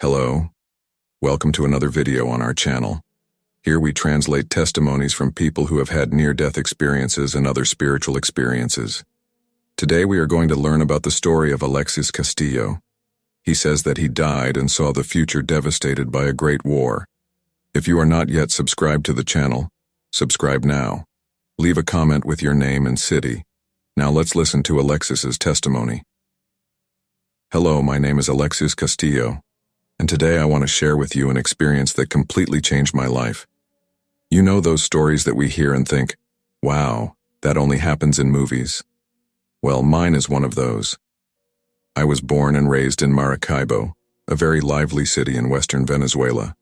Hello, welcome to another video on our channel. Here we translate testimonies from people who have had near-death experiences and other spiritual experiences. Today we are going to learn about the story of Alexis Castillo. He says that he died and saw the future devastated by a great war. If you are not yet subscribed to the channel, subscribe now. Leave a comment with your name and city. Now let's listen to Alexis's testimony. Hello, my name is Alexis Castillo, and today I want to share with you an experience that completely changed my life. You know those stories that we hear and think, wow, that only happens in movies. Well, mine is one of those. I was born and raised in Maracaibo, a very lively city in western Venezuela.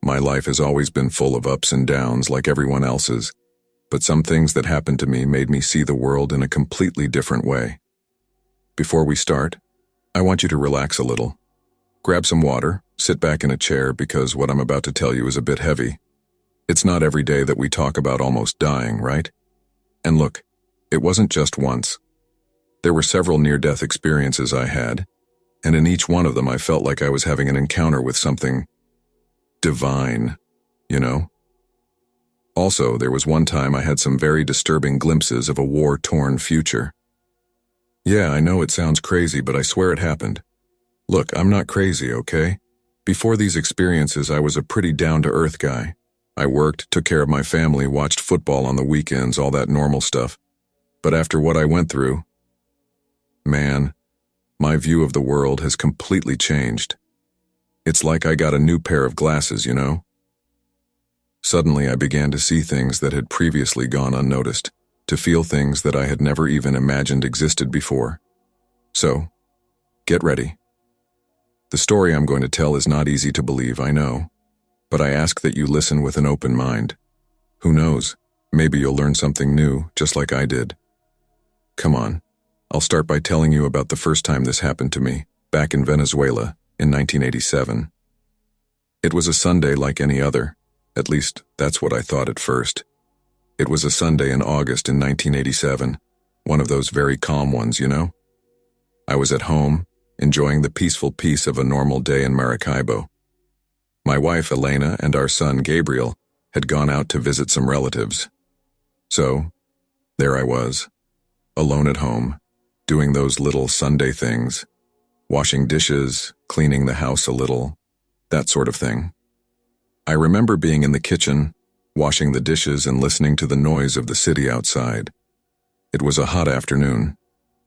My life has always been full of ups and downs like everyone else's, but some things that happened to me made me see the world in a completely different way. Before we start, I want you to relax a little. Grab some water, sit back in a chair because what I'm about to tell you is a bit heavy. It's not every day that we talk about almost dying, right? And look, it wasn't just once. There were several near-death experiences I had, and in each one of them I felt like I was having an encounter with something divine, you know? Also, there was one time I had some very disturbing glimpses of a war-torn future. Yeah, I know it sounds crazy, but I swear it happened. Look, I'm not crazy, okay? Before these experiences, I was a pretty down-to-earth guy. I worked, took care of my family, watched football on the weekends, all that normal stuff. But after what I went through, man, my view of the world has completely changed. It's like I got a new pair of glasses, you know? Suddenly, I began to see things that had previously gone unnoticed, to feel things that I had never even imagined existed before. So, get ready. The story I'm going to tell is not easy to believe, I know, but I ask that you listen with an open mind. Who knows, maybe you'll learn something new, just like I did. Come on, I'll start by telling you about the first time this happened to me, back in Venezuela, in 1987. It was a Sunday like any other, at least that's what I thought at first. It was a Sunday in August in 1987, one of those very calm ones, you know? I was at home, enjoying the peaceful peace of a normal day in Maracaibo. My wife, Elena, and our son, Gabriel, had gone out to visit some relatives. So, there I was, alone at home, doing those little Sunday things, washing dishes, cleaning the house a little, that sort of thing. I remember being in the kitchen, washing the dishes and listening to the noise of the city outside. It was a hot afternoon,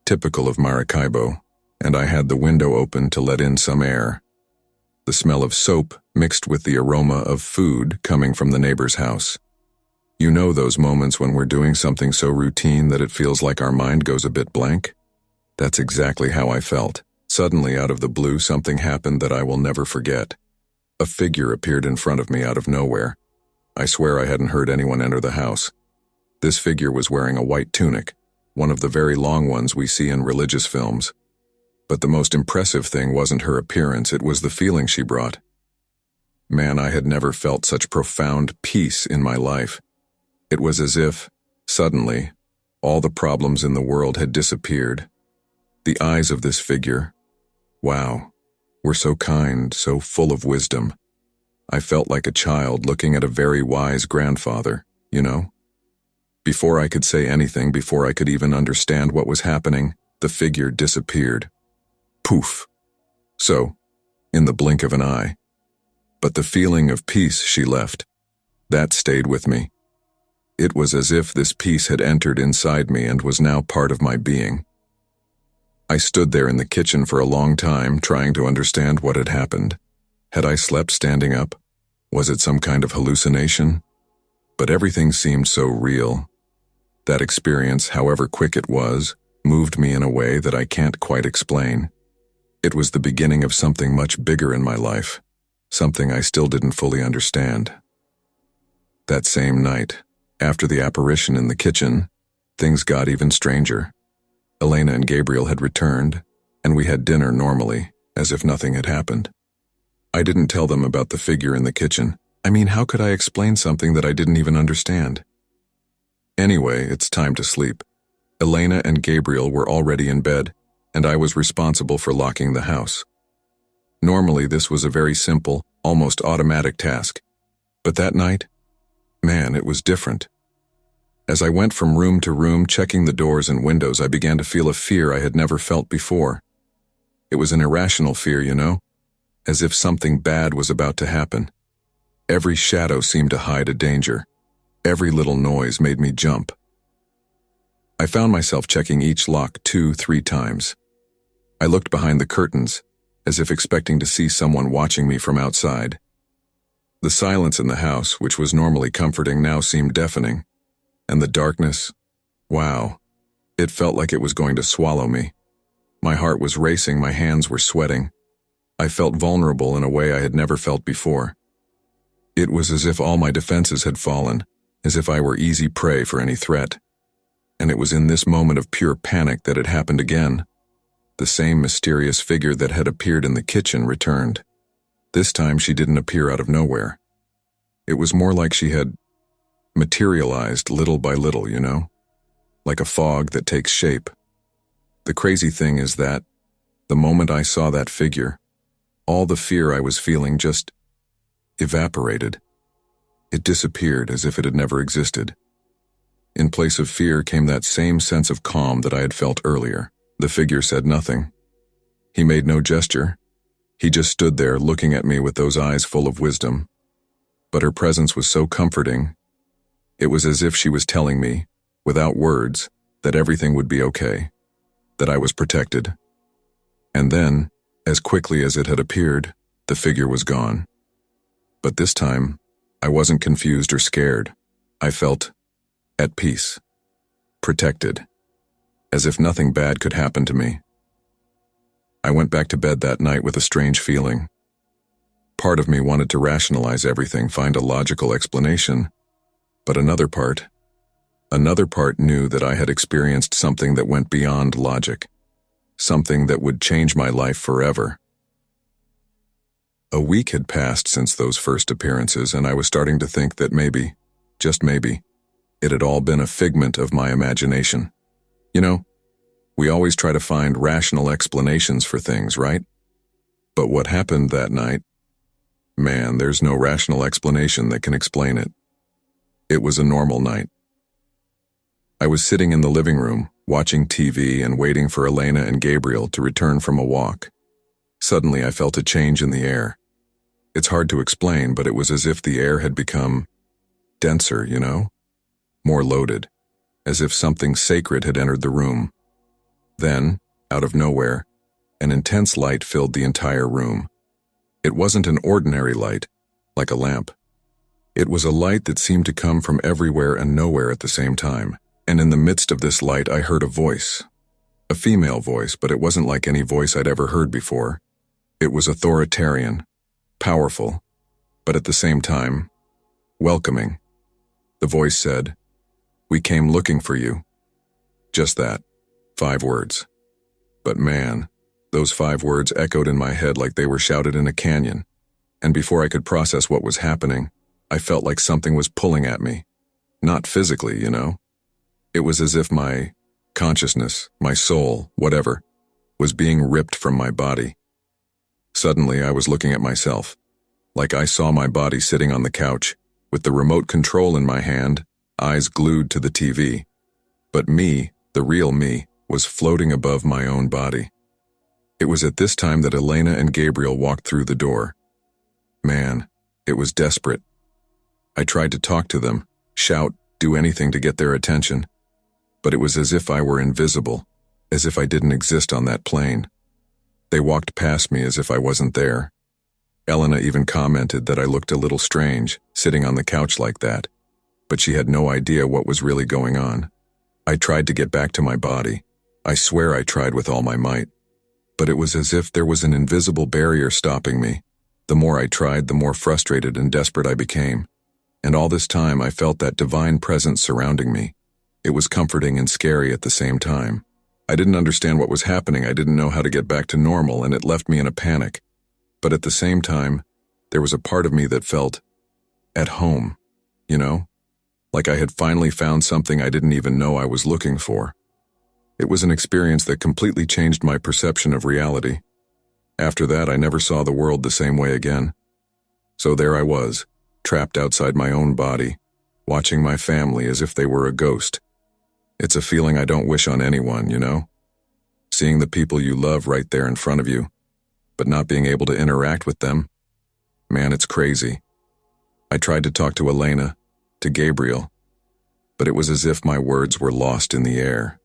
typical of Maracaibo, and I had the window open to let in some air. The smell of soap mixed with the aroma of food coming from the neighbor's house. You know those moments when we're doing something so routine that it feels like our mind goes a bit blank? That's exactly how I felt. Suddenly, out of the blue, something happened that I will never forget. A figure appeared in front of me out of nowhere. I swear I hadn't heard anyone enter the house. This figure was wearing a white tunic, one of the very long ones we see in religious films. But the most impressive thing wasn't her appearance, it was the feeling she brought. Man, I had never felt such profound peace in my life. It was as if, suddenly, all the problems in the world had disappeared. The eyes of this figure, wow, were so kind, so full of wisdom. I felt like a child looking at a very wise grandfather, you know? Before I could say anything, before I could even understand what was happening, the figure disappeared. Poof. So, in the blink of an eye. But the feeling of peace she left, that stayed with me. It was as if this peace had entered inside me and was now part of my being. I stood there in the kitchen for a long time, trying to understand what had happened. Had I slept standing up? Was it some kind of hallucination? But everything seemed so real. That experience, however quick it was, moved me in a way that I can't quite explain. It was the beginning of something much bigger in my life, something I still didn't fully understand. That same night, after the apparition in the kitchen, things got even stranger. Elena and Gabriel had returned, and we had dinner normally, as if nothing had happened. I didn't tell them about the figure in the kitchen. I mean, how could I explain something that I didn't even understand? Anyway, it's time to sleep. Elena and Gabriel were already in bed, and I was responsible for locking the house. Normally, this was a very simple, almost automatic task. But that night, man, it was different. As I went from room to room, checking the doors and windows, I began to feel a fear I had never felt before. It was an irrational fear, you know, as if something bad was about to happen. Every shadow seemed to hide a danger. Every little noise made me jump. I found myself checking each lock 2-3 times. I looked behind the curtains, as if expecting to see someone watching me from outside. The silence in the house, which was normally comforting, now seemed deafening. And the darkness, wow, it felt like it was going to swallow me. My heart was racing, my hands were sweating. I felt vulnerable in a way I had never felt before. It was as if all my defenses had fallen, as if I were easy prey for any threat. And it was in this moment of pure panic that it happened again. The same mysterious figure that had appeared in the kitchen returned. This time she didn't appear out of nowhere. It was more like she had materialized little by little, you know? Like a fog that takes shape. The crazy thing is that, the moment I saw that figure, all the fear I was feeling just evaporated. It disappeared as if it had never existed. In place of fear came that same sense of calm that I had felt earlier. The figure said nothing. He made no gesture. He just stood there looking at me with those eyes full of wisdom. But her presence was so comforting. It was as if she was telling me, without words, that everything would be okay, that I was protected. And then, as quickly as it had appeared, the figure was gone. But this time, I wasn't confused or scared. I felt at peace, protected, as if nothing bad could happen to me. I went back to bed that night with a strange feeling. Part of me wanted to rationalize everything, find a logical explanation, but another part knew that I had experienced something that went beyond logic, something that would change my life forever. A week had passed since those first appearances, and I was starting to think that maybe, just maybe, it had all been a figment of my imagination. You know, we always try to find rational explanations for things, right? But what happened that night, man, there's no rational explanation that can explain it. It was a normal night. I was sitting in the living room, watching TV and waiting for Elena and Gabriel to return from a walk. Suddenly, I felt a change in the air. It's hard to explain, but it was as if the air had become denser, you know? More loaded, as if something sacred had entered the room. Then, out of nowhere, an intense light filled the entire room. It wasn't an ordinary light, like a lamp. It was a light that seemed to come from everywhere and nowhere at the same time. And in the midst of this light, I heard a voice. A female voice, but it wasn't like any voice I'd ever heard before. It was authoritarian, powerful, but at the same time, welcoming. The voice said, "We came looking for you." Just that. 5 words. But man, those 5 words echoed in my head like they were shouted in a canyon. And before I could process what was happening, I felt like something was pulling at me. Not physically, you know. It was as if my consciousness, my soul, whatever, was being ripped from my body. Suddenly, I was looking at myself, like I saw my body sitting on the couch, with the remote control in my hand, eyes glued to the TV. But me, the real me, was floating above my own body. It was at this time that Elena and Gabriel walked through the door. Man, it was desperate. I tried to talk to them, shout, do anything to get their attention. But it was as if I were invisible, as if I didn't exist on that plane. They walked past me as if I wasn't there. Elena even commented that I looked a little strange, sitting on the couch like that, but she had no idea what was really going on. I tried to get back to my body. I swear I tried with all my might. But it was as if there was an invisible barrier stopping me. The more I tried, the more frustrated and desperate I became. And all this time, I felt that divine presence surrounding me. It was comforting and scary at the same time. I didn't understand what was happening. I didn't know how to get back to normal, and it left me in a panic. But at the same time, there was a part of me that felt at home, you know? Like I had finally found something I didn't even know I was looking for. It was an experience that completely changed my perception of reality. After that, I never saw the world the same way again. So there I was, trapped outside my own body, watching my family as if they were a ghost. It's a feeling I don't wish on anyone, you know? Seeing the people you love right there in front of you, but not being able to interact with them. Man, it's crazy. I tried to talk to Elena, to Gabriel, but it was as if my words were lost in the air.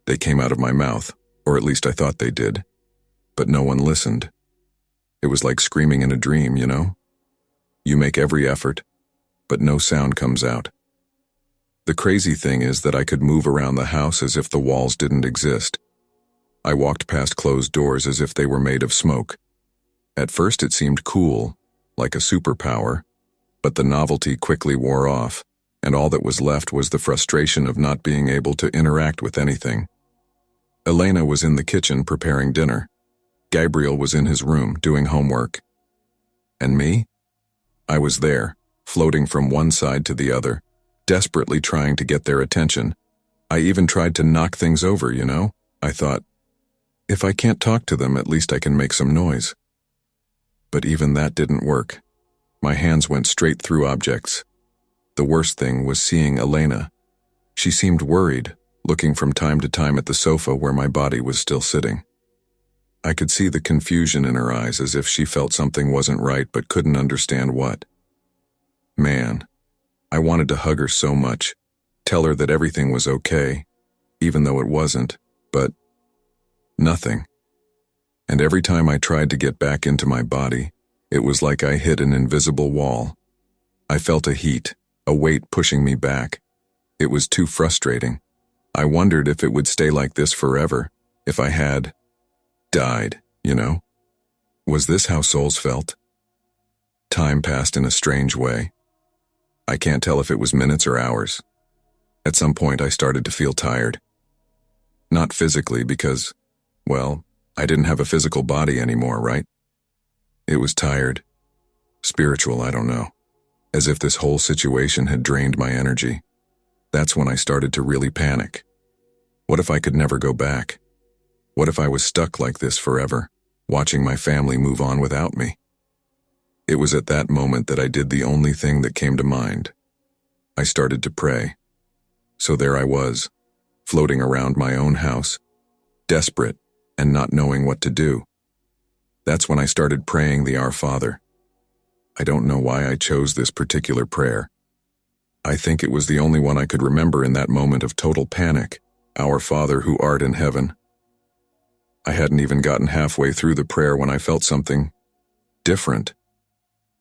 They came out of my mouth, or at least I thought they did, but no one listened. It was like screaming in a dream, you know? You make every effort, but no sound comes out. The crazy thing is that I could move around the house as if the walls didn't exist. I walked past closed doors as if they were made of smoke. At first it seemed cool, like a superpower, but the novelty quickly wore off, and all that was left was the frustration of not being able to interact with anything. Elena was in the kitchen preparing dinner. Gabriel was in his room doing homework. And me? I was there, floating from one side to the other, desperately trying to get their attention. I even tried to knock things over, you know? I thought, if I can't talk to them, at least I can make some noise. But even that didn't work. My hands went straight through objects. The worst thing was seeing Elena. She seemed worried, looking from time to time at the sofa where my body was still sitting. I could see the confusion in her eyes, as if she felt something wasn't right but couldn't understand what. Man, I wanted to hug her so much, tell her that everything was okay, even though it wasn't, but nothing. And every time I tried to get back into my body, it was like I hit an invisible wall. I felt a heat, a weight pushing me back. It was too frustrating. I wondered if it would stay like this forever, if I had died, you know? Was this how souls felt? Time passed in a strange way. I can't tell if it was minutes or hours. At some point I started to feel tired. Not physically because, well, I didn't have a physical body anymore, right? It was tired. Spiritual, I don't know. As if this whole situation had drained my energy. That's when I started to really panic. What if I could never go back? What if I was stuck like this forever, watching my family move on without me? It was at that moment that I did the only thing that came to mind. I started to pray. So there I was, floating around my own house, desperate and not knowing what to do. That's when I started praying the Our Father. I don't know why I chose this particular prayer. I think it was the only one I could remember in that moment of total panic. Our Father who art in heaven. I hadn't even gotten halfway through the prayer when I felt something different.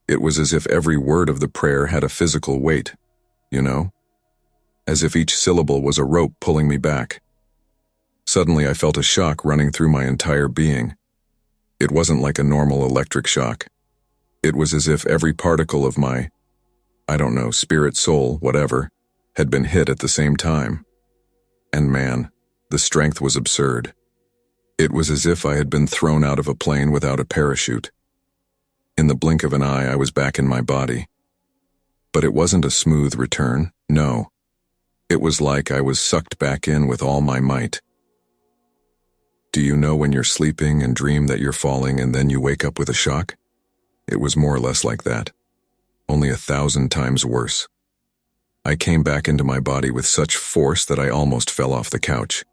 It was as if every word of the prayer had a physical weight, you know? As if each syllable was a rope pulling me back. Suddenly I felt a shock running through my entire being. It wasn't like a normal electric shock. It was as if every particle of my, I don't know, spirit, soul, whatever, had been hit at the same time. And man, the strength was absurd. It was as if I had been thrown out of a plane without a parachute. In the blink of an eye, I was back in my body. But it wasn't a smooth return, no. It was like I was sucked back in with all my might. Do you know when you're sleeping and dream that you're falling and then you wake up with a shock? It was more or less like that, only 1,000 times worse. I came back into my body with such force that I almost fell off the couch.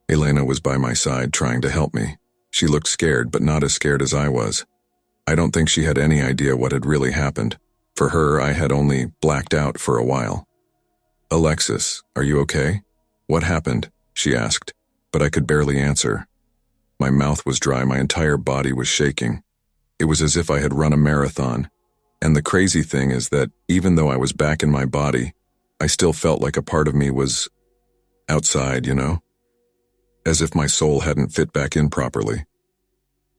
Elena was by my side trying to help me. She looked scared, but not as scared as I was. I don't think she had any idea what had really happened. For her, I had only blacked out for a while. "Alexis, are you okay? What happened?" she asked, but I could barely answer. My mouth was dry, my entire body was shaking. It was as if I had run a marathon. And the crazy thing is that even though I was back in my body, I still felt like a part of me was outside, you know? As if my soul hadn't fit back in properly.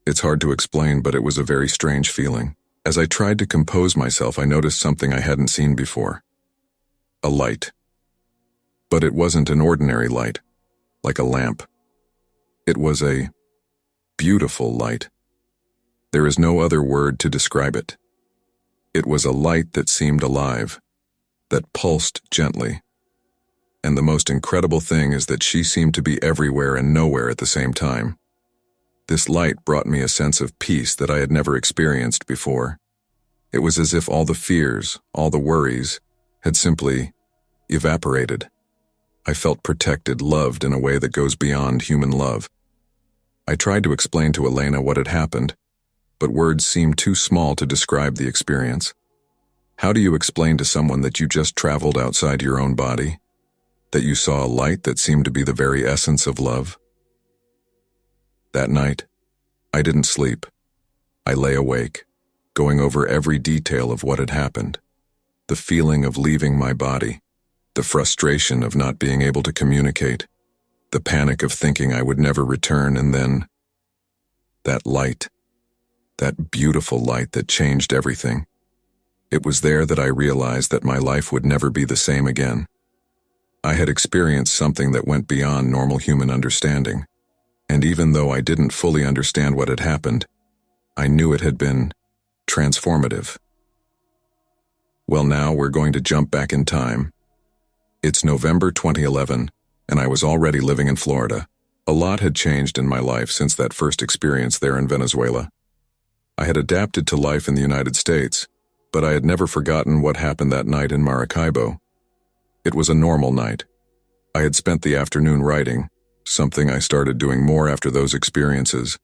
It's hard to explain, but it was a very strange feeling. As I tried to compose myself, I noticed something I hadn't seen before. A light. But it wasn't an ordinary light, like a lamp. It was a beautiful light. There is no other word to describe it. It was a light that seemed alive, that pulsed gently. And the most incredible thing is that she seemed to be everywhere and nowhere at the same time. This light brought me a sense of peace that I had never experienced before. It was as if all the fears, all the worries, had simply evaporated. I felt protected, loved in a way that goes beyond human love. I tried to explain to Elena what had happened, but words seemed too small to describe the experience. How do you explain to someone that you just traveled outside your own body? That you saw a light that seemed to be the very essence of love? That night, I didn't sleep. I lay awake, going over every detail of what had happened. The feeling of leaving my body, the frustration of not being able to communicate, the panic of thinking I would never return, and then that light, that beautiful light that changed everything. It was there that I realized that my life would never be the same again. I had experienced something that went beyond normal human understanding, and even though I didn't fully understand what had happened, I knew it had been transformative. Well, now we're going to jump back in time. It's November 2011, and I was already living in Florida. A lot had changed in my life since that first experience there in Venezuela. I had adapted to life in the United States, but I had never forgotten what happened that night in Maracaibo. It was a normal night. I had spent the afternoon writing, something I started doing more after those experiences,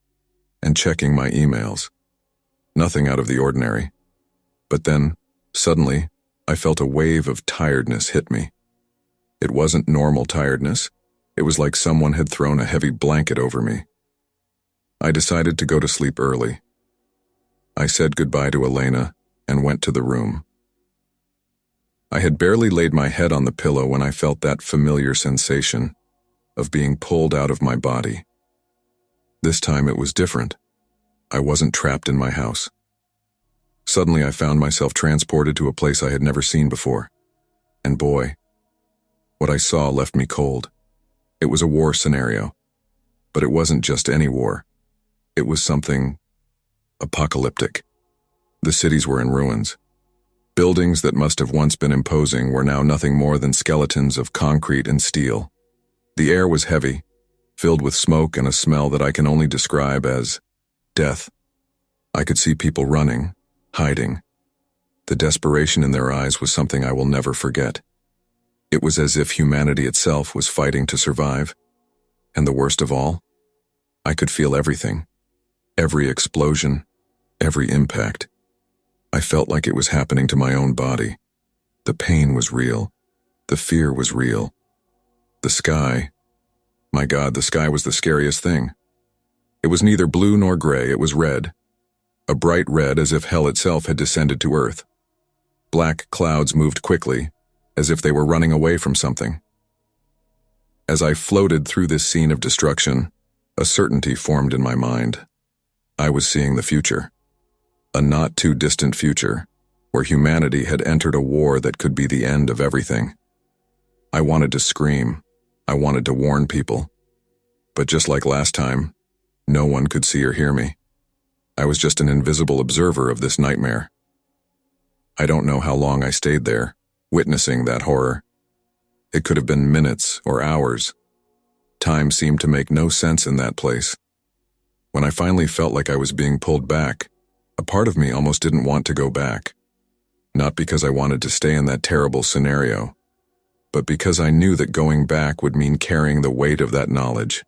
and checking my emails. Nothing out of the ordinary. But then, suddenly, I felt a wave of tiredness hit me. It wasn't normal tiredness. It was like someone had thrown a heavy blanket over me. I decided to go to sleep early. I said goodbye to Elena and went to the room. I had barely laid my head on the pillow when I felt that familiar sensation of being pulled out of my body. This time it was different. I wasn't trapped in my house. Suddenly I found myself transported to a place I had never seen before. And boy, what I saw left me cold. It was a war scenario. But it wasn't just any war. It was something apocalyptic. The cities were in ruins. Buildings that must have once been imposing were now nothing more than skeletons of concrete and steel. The air was heavy, filled with smoke and a smell that I can only describe as death. I could see people running, hiding. The desperation in their eyes was something I will never forget. It was as if humanity itself was fighting to survive. And the worst of all, I could feel everything. Every explosion, every impact. I felt like it was happening to my own body. The pain was real. The fear was real. The sky, my God, the sky was the scariest thing. It was neither blue nor gray, it was red. A bright red, as if hell itself had descended to earth. Black clouds moved quickly, as if they were running away from something. As I floated through this scene of destruction, a certainty formed in my mind. I was seeing the future. A not too distant future, where humanity had entered a war that could be the end of everything. I wanted to scream. I wanted to warn people. But just like last time, no one could see or hear me. I was just an invisible observer of this nightmare. I don't know how long I stayed there, witnessing that horror. It could have been minutes or hours. Time seemed to make no sense in that place. When I finally felt like I was being pulled back, a part of me almost didn't want to go back. Not because I wanted to stay in that terrible scenario, but because I knew that going back would mean carrying the weight of that knowledge.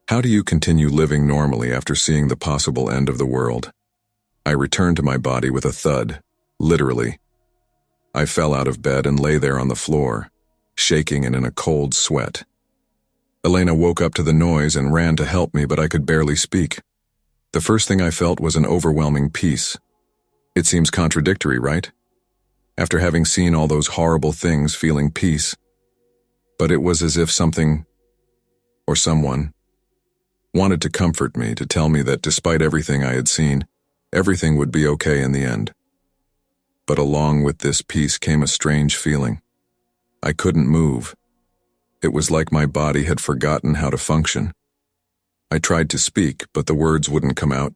How do you continue living normally after seeing the possible end of the world? I returned to my body with a thud, literally. I fell out of bed and lay there on the floor, shaking and in a cold sweat. Elena woke up to the noise and ran to help me, but I could barely speak. The first thing I felt was an overwhelming peace. It seems contradictory, right? After having seen all those horrible things, feeling peace. But it was as if something, or someone, wanted to comfort me, to tell me that despite everything I had seen, everything would be okay in the end. But along with this peace came a strange feeling. I couldn't move. It was like my body had forgotten how to function. I tried to speak, but the words wouldn't come out.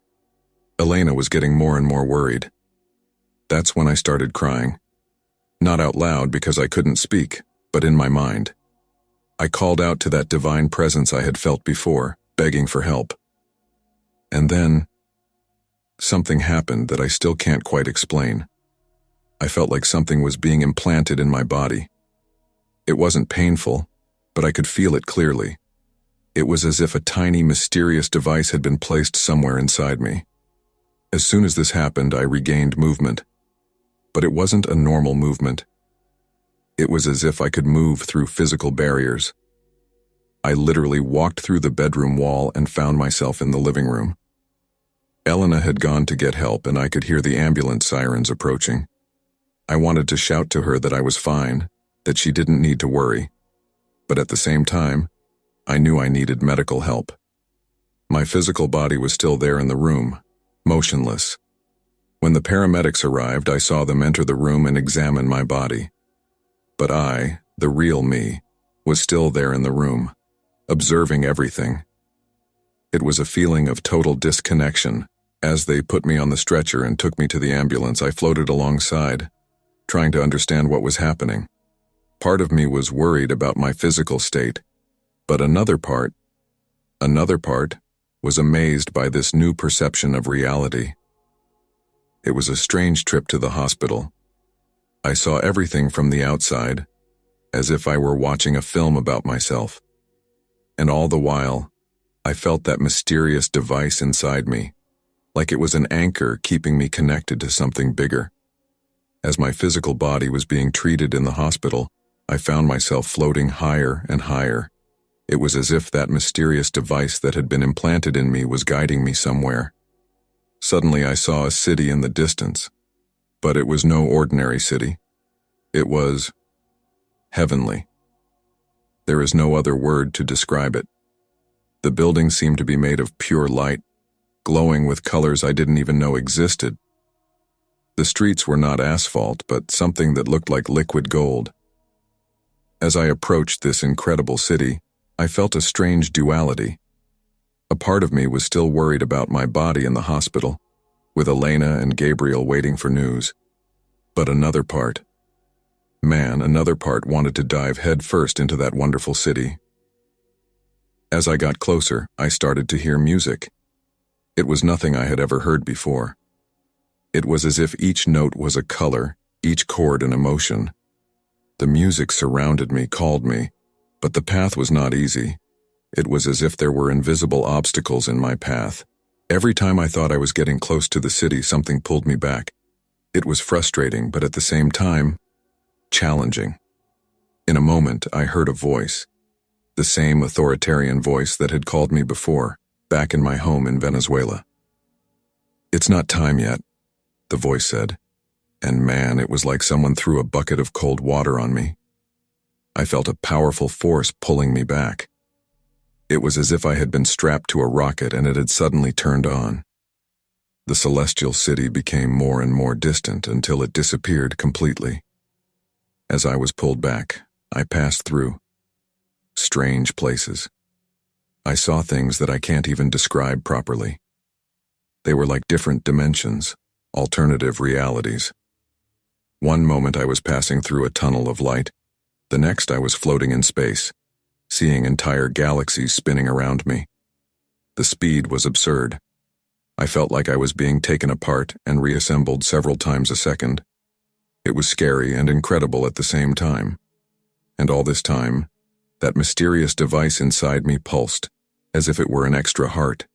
Elena was getting more and more worried. That's when I started crying. Not out loud because I couldn't speak, but in my mind. I called out to that divine presence I had felt before, begging for help. And then, something happened that I still can't quite explain. I felt like something was being implanted in my body. It wasn't painful, but I could feel it clearly. It was as if a tiny, mysterious device had been placed somewhere inside me. As soon as this happened, I regained movement. But it wasn't a normal movement. It was as if I could move through physical barriers. I literally walked through the bedroom wall and found myself in the living room. Elena had gone to get help, and I could hear the ambulance sirens approaching. I wanted to shout to her that I was fine, that she didn't need to worry. But at the same time, I knew I needed medical help. My physical body was still there in the room, motionless. When the paramedics arrived, I saw them enter the room and examine my body. But I, the real me, was still there in the room, observing everything. It was a feeling of total disconnection. As they put me on the stretcher and took me to the ambulance, I floated alongside, trying to understand what was happening. Part of me was worried about my physical state, but another part was amazed by this new perception of reality. It was a strange trip to the hospital. I saw everything from the outside, as if I were watching a film about myself. And all the while, I felt that mysterious device inside me, like it was an anchor keeping me connected to something bigger. As my physical body was being treated in the hospital, I found myself floating higher and higher. It was as if that mysterious device that had been implanted in me was guiding me somewhere. Suddenly I saw a city in the distance, but it was no ordinary city. It was heavenly. There is no other word to describe it. The building seemed to be made of pure light, glowing with colors I didn't even know existed. The streets were not asphalt, but something that looked like liquid gold. As I approached this incredible city, I felt a strange duality. A part of me was still worried about my body in the hospital, with Elena and Gabriel waiting for news. But another part wanted to dive headfirst into that wonderful city. As I got closer, I started to hear music. It was nothing I had ever heard before. It was as if each note was a color, each chord an emotion. The music surrounded me, called me, but the path was not easy. It was as if there were invisible obstacles in my path. Every time I thought I was getting close to the city, something pulled me back. It was frustrating, but at the same time, challenging. In a moment, I heard a voice, the same authoritarian voice that had called me before, back in my home in Venezuela. "It's not time yet," the voice said, and man, it was like someone threw a bucket of cold water on me. I felt a powerful force pulling me back. It was as if I had been strapped to a rocket and it had suddenly turned on. The celestial city became more and more distant until it disappeared completely. As I was pulled back, I passed through strange places. I saw things that I can't even describe properly. They were like different dimensions, alternative realities. One moment I was passing through a tunnel of light. The next I was floating in space, seeing entire galaxies spinning around me. The speed was absurd. I felt like I was being taken apart and reassembled several times a second. It was scary and incredible at the same time. And all this time, that mysterious device inside me pulsed, as if it were an extra heart.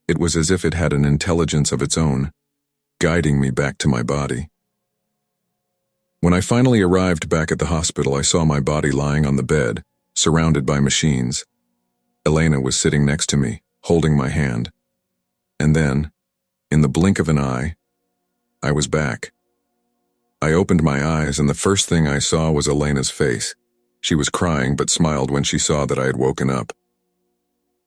It was as if it had an intelligence of its own, guiding me back to my body. When I finally arrived back at the hospital, I saw my body lying on the bed, surrounded by machines. Elena was sitting next to me, holding my hand. And then, in the blink of an eye, I was back. I opened my eyes, and the first thing I saw was Elena's face. She was crying but smiled when she saw that I had woken up.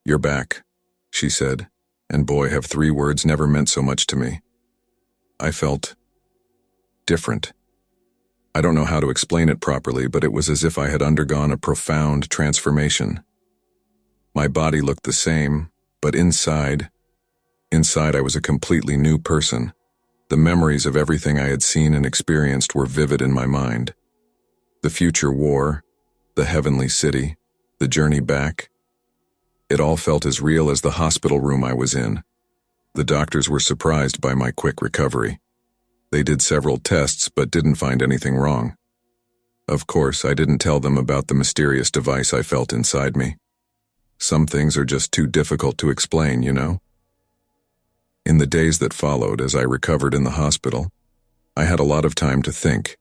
"You're back," she said, and boy, have 3 words never meant so much to me. I felt different. I don't know how to explain it properly, but it was as if I had undergone a profound transformation. My body looked the same, but inside I was a completely new person. The memories of everything I had seen and experienced were vivid in my mind. The future war, the heavenly city, the journey back. It all felt as real as the hospital room I was in. The doctors were surprised by my quick recovery. They did several tests but didn't find anything wrong. Of course, I didn't tell them about the mysterious device I felt inside me. Some things are just too difficult to explain, you know? In the days that followed, as I recovered in the hospital, I had a lot of time to think.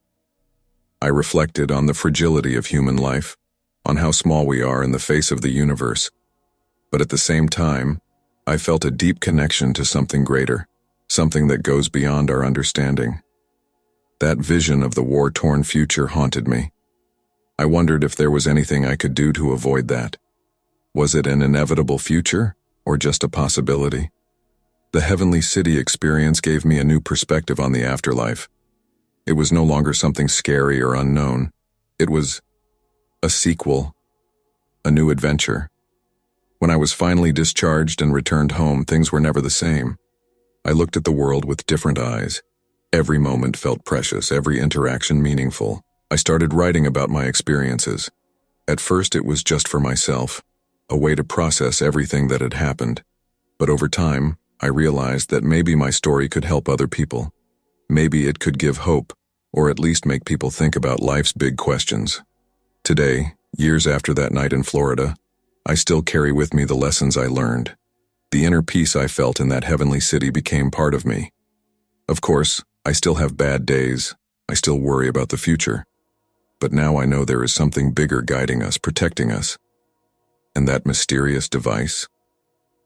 I reflected on the fragility of human life, on how small we are in the face of the universe. But at the same time, I felt a deep connection to something greater, something that goes beyond our understanding. That vision of the war-torn future haunted me. I wondered if there was anything I could do to avoid that. Was it an inevitable future, or just a possibility? The Heavenly City experience gave me a new perspective on the afterlife. It was no longer something scary or unknown. It was a sequel, a new adventure. When I was finally discharged and returned home, things were never the same. I looked at the world with different eyes. Every moment felt precious, every interaction meaningful. I started writing about my experiences. At first, it was just for myself, a way to process everything that had happened. But over time, I realized that maybe my story could help other people. Maybe it could give hope, or at least make people think about life's big questions. Today, years after that night in Florida, I still carry with me the lessons I learned. The inner peace I felt in that heavenly city became part of me. Of course, I still have bad days. I still worry about the future. But now I know there is something bigger guiding us, protecting us. And that mysterious device?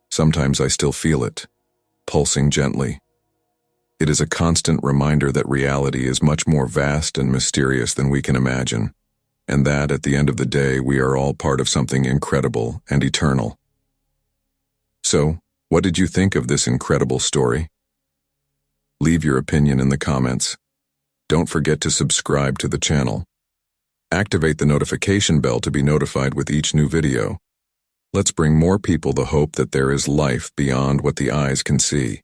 Sometimes I still feel it, pulsing gently. It is a constant reminder that reality is much more vast and mysterious than we can imagine, and that, at the end of the day, we are all part of something incredible and eternal. So, what did you think of this incredible story? Leave your opinion in the comments. Don't forget to subscribe to the channel. Activate the notification bell to be notified with each new video. Let's bring more people the hope that there is life beyond what the eyes can see.